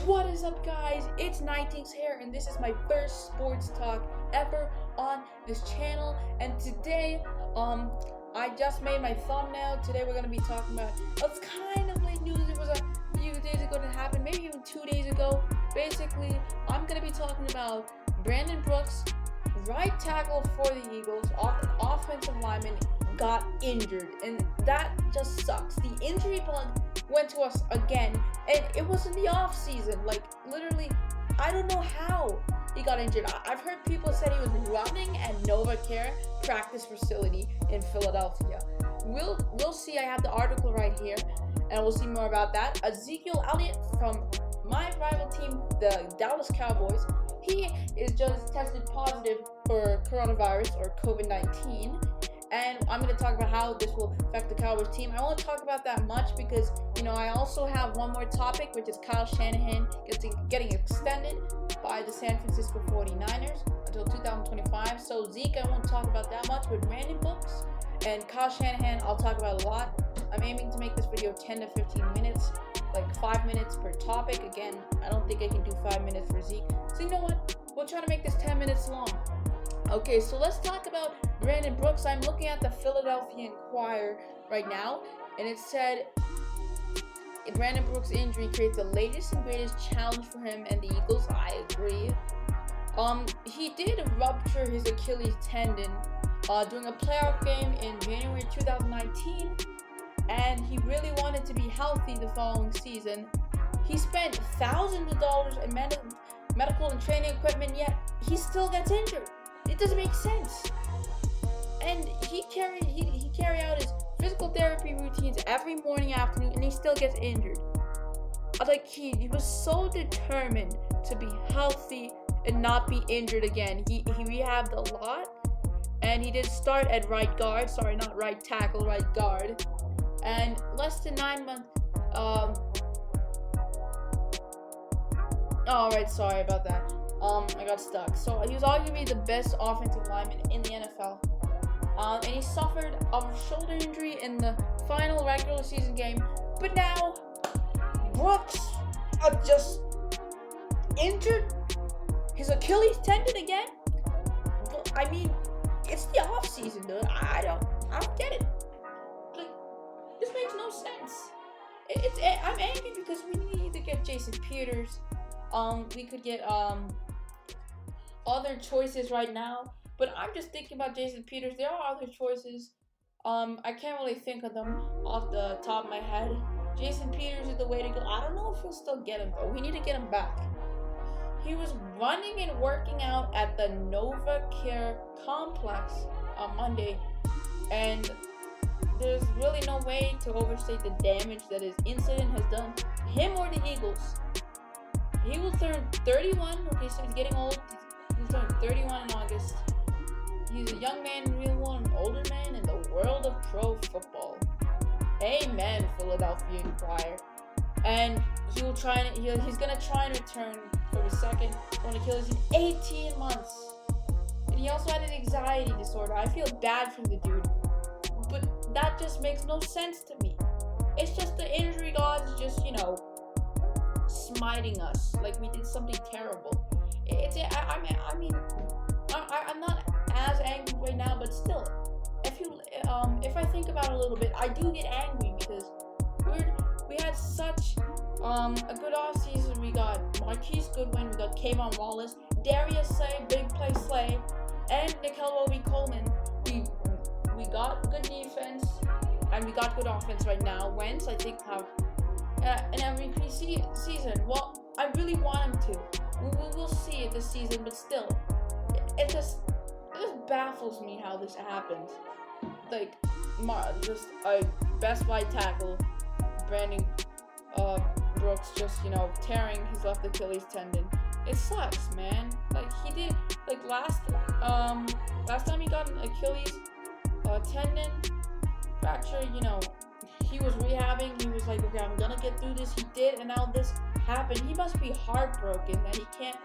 What is up, guys? It's Nighting's here, and this is my first sports talk ever on this channel. And today, I just made my thumbnail. Today we're gonna be talking about, it's kind of late news. It was a few days ago that happened, maybe even 2 days ago. Basically, I'm gonna be talking about Brandon Brooks, right tackle for the Eagles, offensive lineman, got injured, and that just sucks. The injury bug went to us again, and it was in the off season. Like, literally, I don't know how he got injured. I've heard people said he was running at NovaCare practice facility in Philadelphia. We'll see. I have the article right here, and we'll see more about that. Ezekiel Elliott from my rival team, the Dallas Cowboys, he is just tested positive for coronavirus or COVID-19. And I'm going to talk about how this will affect the Cowboys team. I won't talk about that much because, I also have one more topic, which is Kyle Shanahan getting extended by the San Francisco 49ers until 2025. So Zeke, I won't talk about that much, but Brandon Brooks and Kyle Shanahan, I'll talk about a lot. I'm aiming to make this video 10 to 15 minutes, like 5 minutes per topic. Again, I don't think I can do 5 minutes for Zeke. So you know what? We'll try to make this 10 minutes long. Okay, so let's talk about Brandon Brooks. I'm looking at the Philadelphia Inquirer right now, and it said Brandon Brooks' injury creates the latest and greatest challenge for him and the Eagles. I agree. He did rupture his Achilles tendon during a playoff game in January 2019, and he really wanted to be healthy the following season. He spent thousands of dollars in medical and training equipment, yet he still gets injured. It doesn't make sense. And he carry out his physical therapy routines every morning, afternoon, and he still gets injured. Like, he was so determined to be healthy and not be injured again. He rehabbed a lot, and he did start at right guard. Sorry, not right tackle, right guard. And less than 9 months. Alright, sorry about that. I got stuck. So he was arguably the best offensive lineman in the NFL. And he suffered a shoulder injury in the final regular season game. But now, Brooks just injured his Achilles tendon again. I mean, it's the off season, dude. I don't get it. Like, this makes no sense. I'm angry because we need to get Jason Peters. We could get other choices right now, but I'm just thinking about Jason Peters. There are other choices. I can't really think of them off the top of my head. Jason Peters is the way to go. I don't know if we'll still get him though. We need to get him back. He was running and working out at the NovaCare complex on Monday, and there's really no way to overstate the damage that his incident has done him or the Eagles. He will turn 31. Okay, so he's getting old. He's turning 31 in August. He's a young man in real world, an older man in the world of pro football. Amen, Philadelphia Inquirer. And he's gonna try and return for his second torn Achilles in 18 months. And he also had an anxiety disorder. I feel bad for the dude, but that just makes no sense to me. It's just the injury gods just, smiting us like we did something terrible. I'm not as angry right now, but still, if I think about it a little bit, I do get angry because we had such a good offseason. We got Marquise Goodwin, we got Kayvon Wallace, Darius Slay, Big Play Slay, and Nickell Robey-Coleman. We got good defense, and we got good offense right now. Wentz, I think, have in every season. Well, I really want him to. We'll see it this season, but still, it just baffles me how this happens. Like, just a best right tackle, Brandon Brooks, just tearing his left Achilles tendon. It sucks, man. Like, he did last time he got an Achilles tendon fracture. He was rehabbing. He was like, okay, I'm gonna get through this. He did, and now this happened. He must be heartbroken that he can't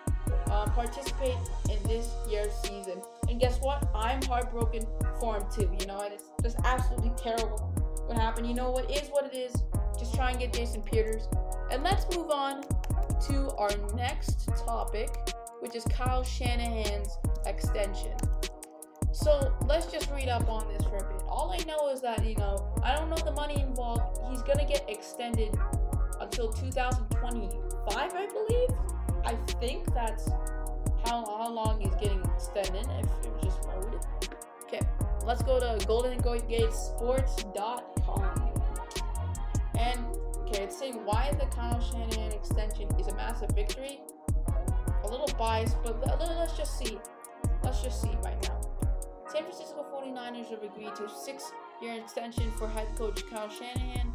participate in this year's season. And guess what? I'm heartbroken for him too. And it's just absolutely terrible what happened. What is what it is. Just try and get Jason Peters. And let's move on to our next topic, which is Kyle Shanahan's extension. So let's just read up on this for a bit. All I know is that, I don't know the money involved. He's going to get extended until 2025, I believe. I think that's how long he's getting extended, if it was just loaded. Okay, let's go to GoldenGateSports.com. And, it's saying why the Kyle Shanahan extension is a massive victory. A little biased, but let's just see. Let's just see right now. San Francisco 49ers have agreed to a 6-year extension for head coach Kyle Shanahan.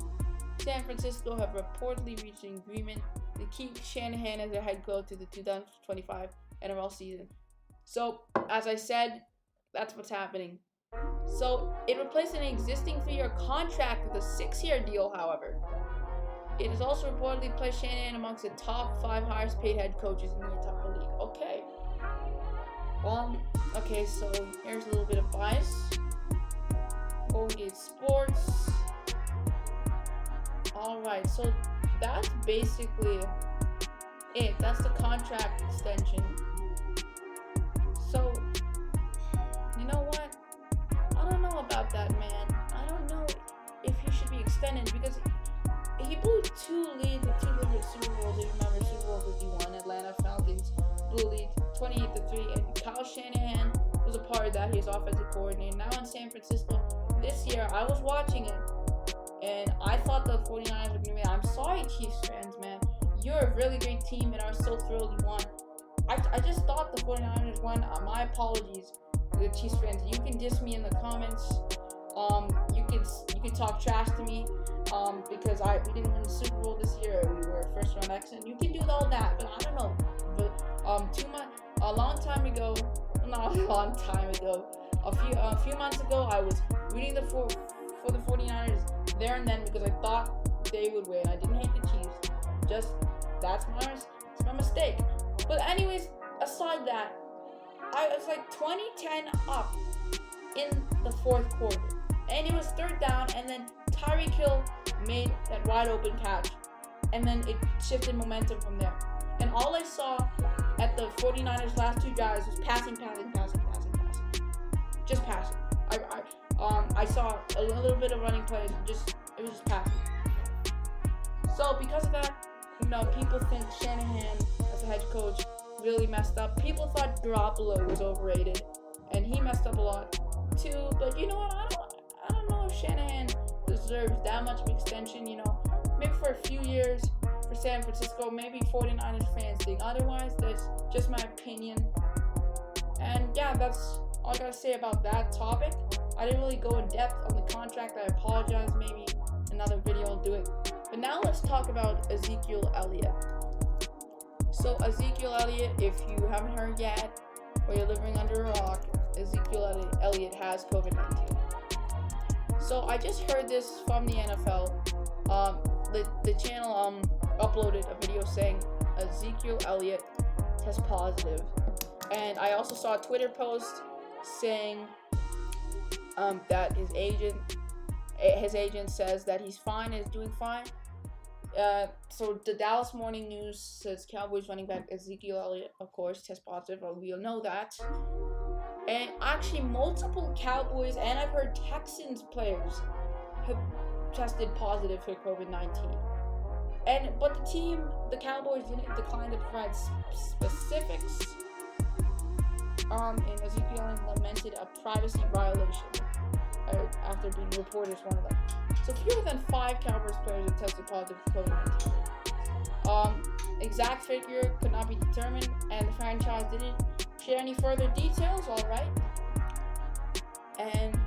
San Francisco have reportedly reached an agreement to keep Shanahan as their head coach to the 2025 NFL season. So, as I said, that's what's happening. So, it replaced an existing 3-year contract with a 6-year deal, however. It has also reportedly placed Shanahan amongst the top 5 highest paid head coaches in the entire league. Okay, so here's a little bit of bias. Golden Gate Sports. Alright, so that's basically it. That's the contract extension. So, you know what? I don't know about that, man. I don't know if he should be extended because he blew 2 leads with 2 different Super Bowls. If you remember, Super Bowl 51, Atlanta Falcons blew lead 28-3, and Kyle Shanahan was a part of that. He was offensive coordinator. Now in San Francisco this year, I was watching it, and I thought the 49ers were going to win. I'm sorry, Chiefs fans, man. You're a really great team, and I'm so thrilled you won. I just thought the 49ers won. My apologies to the Chiefs fans. You can diss me in the comments. You can talk trash to me. Because we didn't win the Super Bowl this year. We were a first round exit. You can do all that, but I don't know. But a long time ago, not a long time ago, a few months ago, I was rooting for the 49ers there and then because I thought they would win. I didn't hate the Chiefs. That's my mistake. But anyways, aside that, I was like 20-10 up in the 4th quarter, and it was 3rd down, and then Tyreek Hill made that wide open catch, and then it shifted momentum from there. And all I saw at the 49ers' last 2 drives was passing. Just passing. I saw a little bit of running plays, it was just passing. So because of that, people think Shanahan as a head coach really messed up. People thought Garoppolo was overrated, and he messed up a lot too. But you know what? I don't know if Shanahan deserves that much of an extension, maybe for a few years for San Francisco, maybe 49ers fans think otherwise. That's just my opinion. And yeah, that's all I gotta say about that topic. I didn't really go in depth on the contract. I apologize. Maybe another video will do it. But now let's talk about Ezekiel Elliott. So Ezekiel Elliott, if you haven't heard yet, or you're living under a rock, Ezekiel Elliott has COVID-19. So I just heard this from the NFL. The channel uploaded a video saying Ezekiel Elliott test positive, and I also saw a Twitter post saying that his agent says that he's fine, is doing fine. So the Dallas Morning News says Cowboys running back Ezekiel Elliott, of course, test positive. Well, we all know that. And actually, multiple Cowboys and I've heard Texans players have tested positive for COVID-19. But the Cowboys didn't decline to provide specifics. And Ezekiel Elliott lamented a privacy violation after being reported as one of them. So fewer than 5 Cowboys players have tested positive for COVID-19. Exact figure could not be determined, and the franchise didn't share any further details. All right, and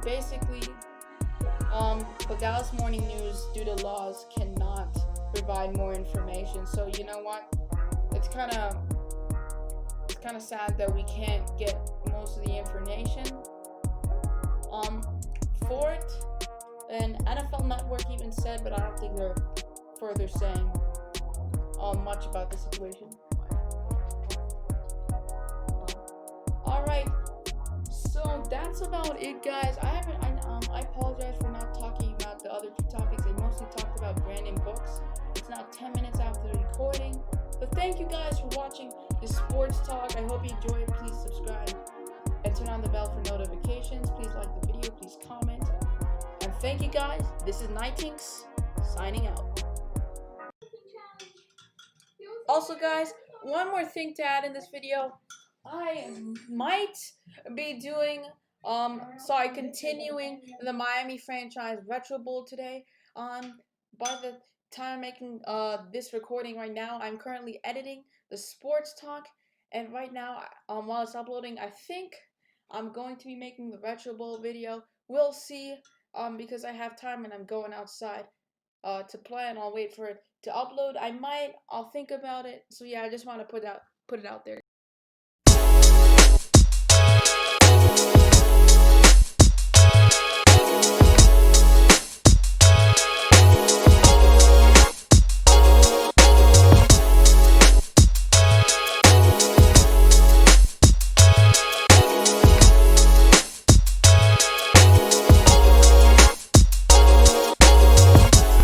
basically, the Dallas Morning News, due to laws, cannot provide more information. So you know what? It's kind of sad that we can't get most of the information for it. And NFL Network even said, but I don't think they're further saying much about the situation. Alright, so that's about it, guys. I apologize for not talking about the other 2 topics. I mostly talked about Brandon Brooks. It's now 10 minutes after recording. So thank you guys for watching this sports talk. I hope you enjoy it. Please subscribe and turn on the bell for notifications. Please like the video. Please comment. And thank you guys. This is Nightinks signing out. Also guys, one more thing to add in this video. I might be doing continuing the Miami franchise Retro Bowl today. By the time I'm making this recording right now, I'm currently editing the sports talk, and right now while it's uploading, I think I'm going to be making the Retro Bowl video. We'll see, because I have time and I'm going outside to play, and I'll wait for it to upload. I'll think about it. So yeah, I just want to put it out there.